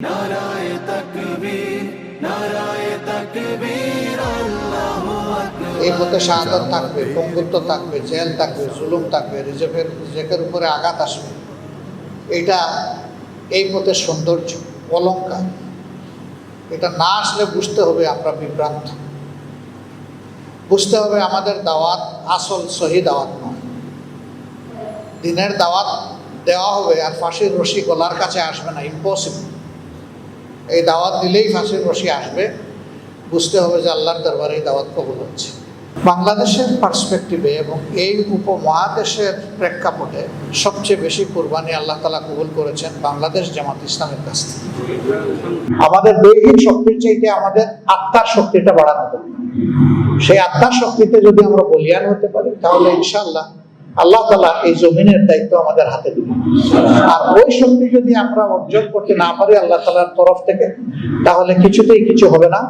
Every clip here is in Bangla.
নারায়ে তাকবীর নারায়ে তাকবীর আল্লাহু আকবার। এই পথে শাহাদাত থাকবে, পঙ্গুত্ব থাকবে, জেল থাকবে, জুলুম থাকবে, রিজেকের উপরে আঘাত আসবে। এটা এই পথের সৌন্দর্য, অলঙ্কার। এটা না আসলে বুঝতে হবে আমরা বিভ্রান্ত, বুঝতে হবে আমাদের দাওয়াত আসল সহি দাওয়াত নয়। দিনের দাওয়াত দেওয়া হবে আর ফাঁসির রশি গলার কাছে আসবে না, ইম্পসিবল। এই দাওয়াত দিলেই ফাঁসির রশি আসবে। বুঝতে হবে যে আল্লাহর দরবারে এই দাওয়াত কবুল হচ্ছে। বাংলাদেশের পার্সপেক্টিভে এবং এই উপমহাদেশের প্রেক্ষাপটে সবচেয়ে বেশি কুরবানি আল্লাহ তাআলা কবুল করেছেন বাংলাদেশ জামাত ইসলামের কাছ থেকে। আমাদের দৈহিক শক্তির চাইতে আমাদের আত্মার শক্তিটা বাড়ানো হবে। সেই আত্মার শক্তিতে যদি আমরা বলিয়ান হতে পারি তাহলে ইনশাআল্লাহ আল্লাহ তাআলা এই জমিনের দায়িত্ব আমাদের হাতে দিবেন। আর ওই শক্তি যদি আমরা অর্জন করতে না পারি আল্লাহ তাআলার তরফ থেকে, তাহলে কিছুতেই কিছু হবে না।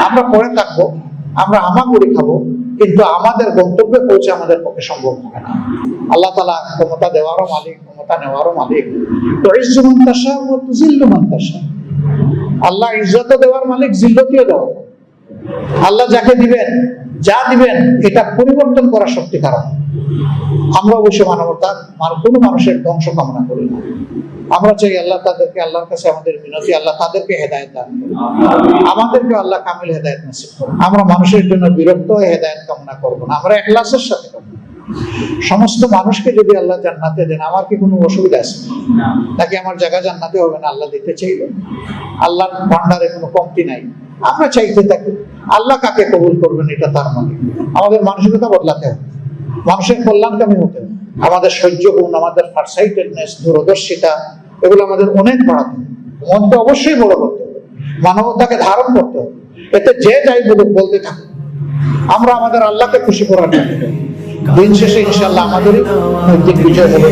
আমরা পড়ে থাকবো, আমরা হামাগুড়ি খাবো, কিন্তু আমাদের গন্তব্যে পৌঁছে আমাদের পক্ষে সম্ভব হবে না। আল্লাহ তাআলা ক্ষমতা দেওয়ারও মালিক, ক্ষমতা নেওয়ারও মালিক। তো ইজ্জু মান তাশা ওয়া তুযিল্লু মান তাশা। আল্লাহ ইজ্জত দেওয়ার মালিক, জিল্লতিও দেওয়ার। আল্লাহ যাকে দিবেন, যা দিবেন এটা পরিবর্তন করার শক্তি কারণ। আমরা অবশ্য মানবতা কোনো মানুষের ধ্বংস কামনা করি না। আমরা চাই আল্লাহ তাদেরকে, আল্লাহর কাছে আমাদের মিনতি, আল্লাহ তাদেরকে হেদায়েত দান করুন, আমাদেরকে আল্লাহ কামিল হেদায়েত নসিব করুন। আমরা মানুষের জন্য বিরক্ত হয়ে হেদায়েত কামনা করব না, আমরা ইখলাসের সাথে করব। সমস্ত মানুষকে যদি আল্লাহ জান্নাতে দেন, আমার কি কোনো অসুবিধা আছে নাকি? আমার জায়গা জান্নাতে হবে না, আল্লাহ দিতে চাইবে। আল্লাহর ভান্ডারে কোনো কমতি নাই। আমরা চাইতে থাকি, আল্লাহ কাকে কবুল করবেন এটা তার মানে। আমাদের মানসিকতা বদলাতে হবে, মানুষের কল্যাণকামী হতে হবে। আমাদের সহ্য গুণ, আমাদের ফারসাইটেডনেস, দূরদর্শিতা, এগুলো আমাদের অনেক বাড়াতে হবে। মনকে অবশ্যই বড় করতে হবে, মানবতাকে ধারণ করতে হবে। এতে যে যাই বলুক বলতে থাকুক, আমরা আমাদের আল্লাহকে খুশি করার জন্য। দিন শেষে ইনশাআল্লাহ আমাদেরই নৈতিক বিজয় হবে।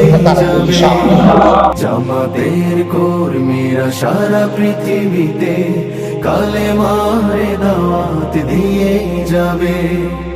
জামাতের কর্মীরা সারা পৃথিবীতে কালেমার দাওয়াত দিয়ে যাবে।